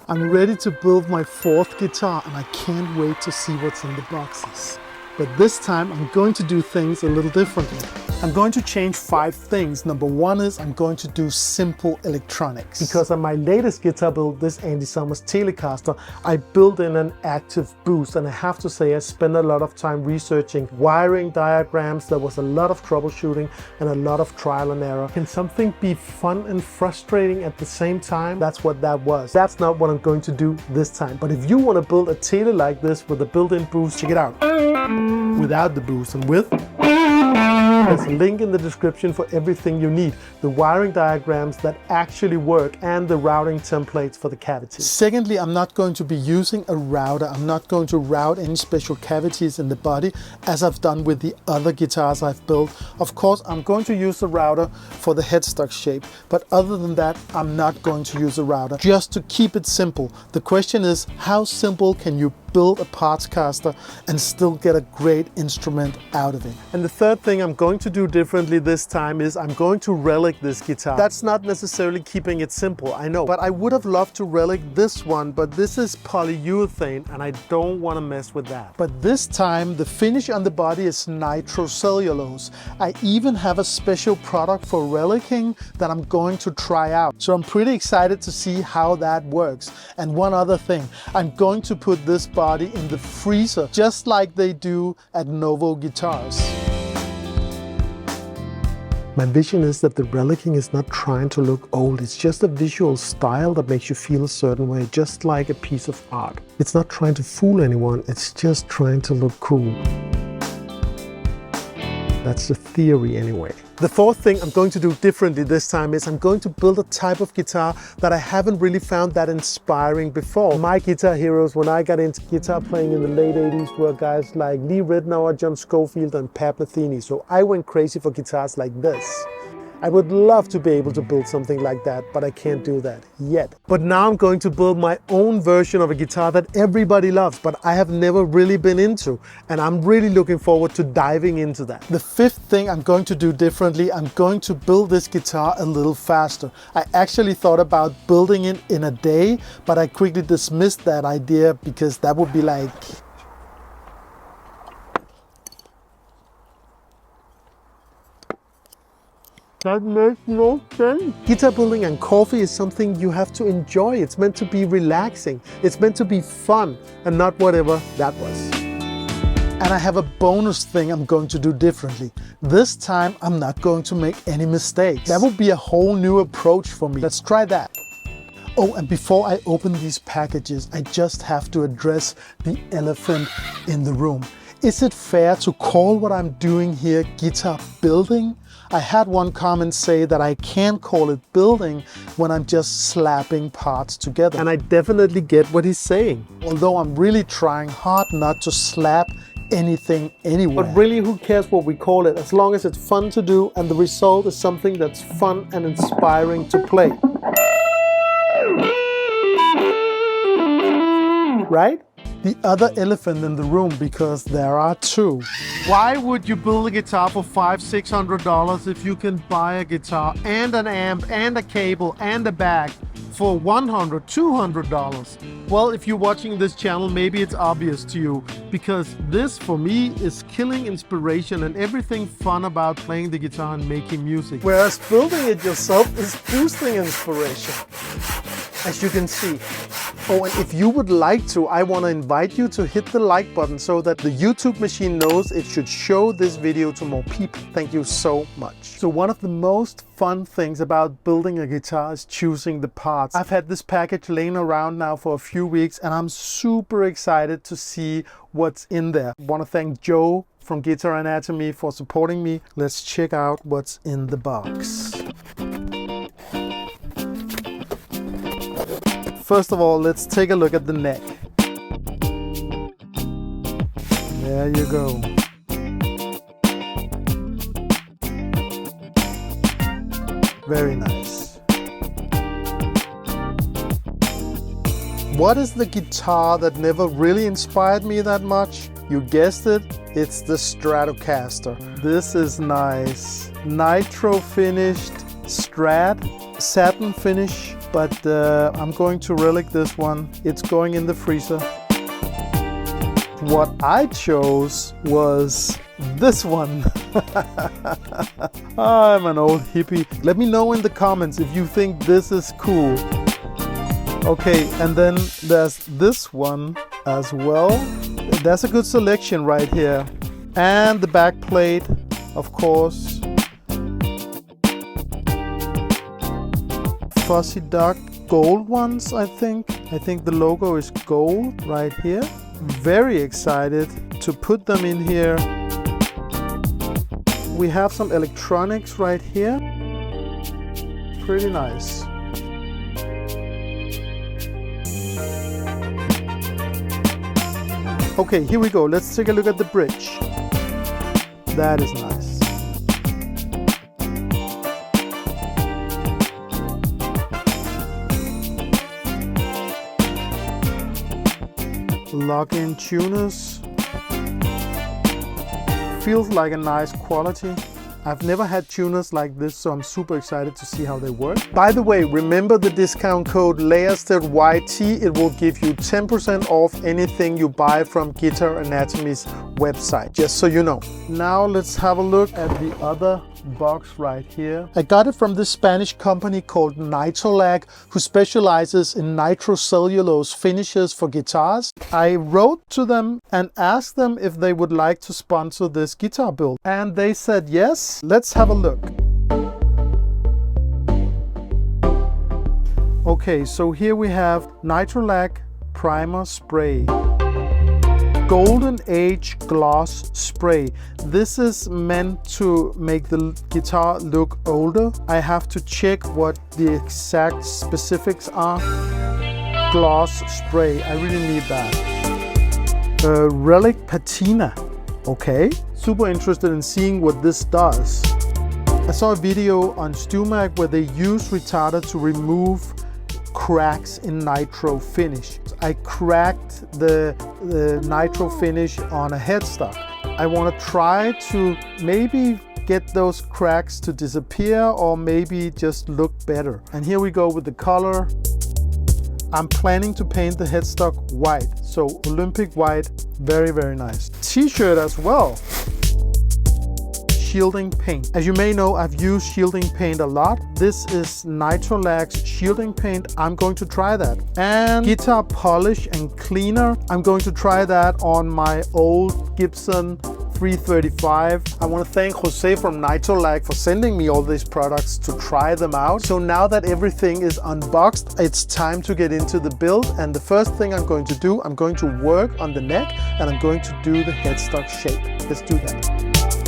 I'm ready to build my fourth guitar and I can't wait to see what's in the boxes. But this time I'm going to do things a little differently. I'm going to change 5 things. Number 1 is I'm going to do simple electronics. Because on my latest guitar build, this Andy Summers Telecaster, I built in an active boost, and I have to say I spent a lot of time researching wiring diagrams. There was a lot of troubleshooting and a lot of trial and error. Can something be fun and frustrating at the same time? That's what that was. That's not what I'm going to do this time. But if you want to build a Tele like this with a built-in boost, check it out. Without the boost and with, there's a link in the description for everything you need. The wiring diagrams that actually work and the routing templates for the cavities. Secondly, I'm not going to be using a router. I'm not going to route any special cavities in the body as I've done with the other guitars I've built. Of course, I'm going to use a router for the headstock shape, but other than that, I'm not going to use a router. Just to keep it simple. The question is, how simple can you build a Partscaster and still get a great instrument out of it? And the third thing I'm going to do differently this time is I'm going to relic this guitar. That's not necessarily keeping it simple, I know, but I would have loved to relic this one, but this is polyurethane and I don't want to mess with that. But this time the finish on the body is nitrocellulose. I even have a special product for relicking that I'm going to try out. So I'm pretty excited to see how that works. And one other thing, I'm going to put this body in the freezer, just like they do at Novo guitars. My vision is that the relicking is not trying to look old, it's just a visual style that makes you feel a certain way, just like a piece of art. It's not trying to fool anyone, it's just trying to look cool. That's the theory anyway. The fourth thing I'm going to do differently this time is I'm going to build a type of guitar that I haven't really found that inspiring before. My guitar heroes when I got into guitar playing in the late 80s were guys like Lee Ritenour, John Scofield and Pat Metheny, so I went crazy for guitars like this. I would love to be able to build something like that, but I can't do that yet. But now I'm going to build my own version of a guitar that everybody loves, but I have never really been into. And I'm really looking forward to diving into that. The fifth thing I'm going to do differently, I'm going to build this guitar a little faster. I actually thought about building it in a day, but I quickly dismissed that idea because that would be like... That makes no sense. Guitar building and coffee is something you have to enjoy. It's meant to be relaxing. It's meant to be fun and not whatever that was. And I have a bonus thing I'm going to do differently. This time I'm not going to make any mistakes. That would be a whole new approach for me. Let's try that. Oh, and before I open these packages, I just have to address the elephant in the room. Is it fair to call what I'm doing here guitar building? I had one comment say that I can't call it building when I'm just slapping parts together. And I definitely get what he's saying. Although I'm really trying hard not to slap anything anywhere. But really, who cares what we call it, as long as it's fun to do and the result is something that's fun and inspiring to play. Right? The other elephant in the room, because there are two. Why would you build a guitar for $500–600 if you can buy a guitar and an amp and a cable and a bag for $100–200? Well, if you're watching this channel, maybe it's obvious to you, because this for me is killing inspiration and everything fun about playing the guitar and making music. Whereas building it yourself is boosting inspiration, as you can see. Oh, and if you would like to, I want to invite you to hit the like button so that the YouTube machine knows it should show this video to more people. Thank you so much. So one of the most fun things about building a guitar is choosing the parts. I've had this package laying around now for a few weeks and I'm super excited to see what's in there. I want to thank Joe from Guitar Anatomy for supporting me. Let's check out what's in the box. First of all, let's take a look at the neck. There you go. Very nice. What is the guitar that never really inspired me that much? You guessed it, it's the Stratocaster. This is nice. Nitro finished Strat. satin finish, but I'm going to relic this one. It's going in the freezer. What I chose was this one. I'm an old hippie. Let me know in the comments if you think this is cool. Okay, and then there's this one as well. That's a good selection right here. And the back plate, of course. Fuzzy duck gold ones, I think. I think the logo is gold right here. Very excited to put them in here. We have some electronics right here. Pretty nice. Okay, here we go. Let's take a look at the bridge. That is nice. Lock-in tuners. Feels like a nice quality. I've never had tuners like this, so I'm super excited to see how they work. By the way, remember the discount code LAYERSTEDYT. It will give you 10% off anything you buy from Guitar Anatomy's website, just so you know. Now let's have a look at the other box right here. I got it from this Spanish company called Nitrolag, who specializes in nitrocellulose finishes for guitars. I wrote to them and asked them if they would like to sponsor this guitar build, and they said yes. Let's have a look. Okay, so here we have Nitrolag primer spray. Golden Age gloss spray. This is meant to make the guitar look older. I have to check what the exact specifics are. Gloss spray, I really need that. Relic patina. Okay, super interested in seeing what this does. I saw a video on StewMag where they use retarder to remove cracks in nitro finish. I cracked the nitro finish on a headstock. I want to try to maybe get those cracks to disappear or maybe just look better. And here we go with the color. I'm planning to paint the headstock white, so Olympic white, very, very nice. T-shirt as well. Shielding paint. As you may know, I've used shielding paint a lot. This is Nitrolag's shielding paint. I'm going to try that. And guitar polish and cleaner. I'm going to try that on my old Gibson 335. I want to thank Jose from Nitrolag for sending me all these products to try them out. So now that everything is unboxed, it's time to get into the build. And the first thing I'm going to do, I'm going to work on the neck and I'm going to do the headstock shape. Let's do that.